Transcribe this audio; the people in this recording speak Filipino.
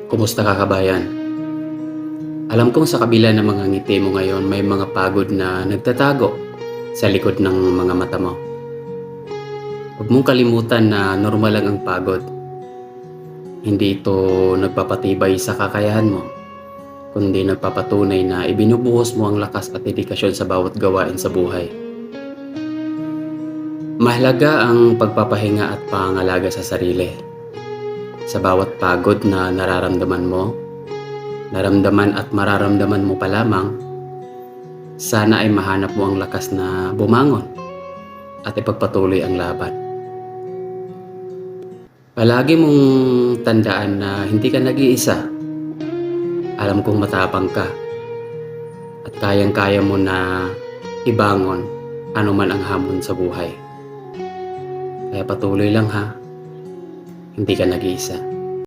Kumusta ka, kabayan? Alam kong sa kabila ng mga ngiti mo ngayon, may mga pagod na nagtatago sa likod ng mga mata mo. Huwag mong kalimutan na normal lang ang pagod. Hindi ito nagpapatibay sa kakayahan mo, kundi nagpapatunay na ibinubuhos mo ang lakas at dedikasyon sa bawat gawain sa buhay. Mahalaga ang pagpapahinga at pangangalaga sa sarili. Sa bawat pagod na nararamdaman mo, naramdaman at mararamdaman mo pa lamang, sana ay mahanap mo ang lakas na bumangon at ipagpatuloy ang laban. Palagi mong tandaan na hindi ka nag-iisa. Alam kong matapang ka at kayang-kaya mo na ibangon anuman ang hamon sa buhay. Kaya patuloy lang ha, hindi ka nag-iisa.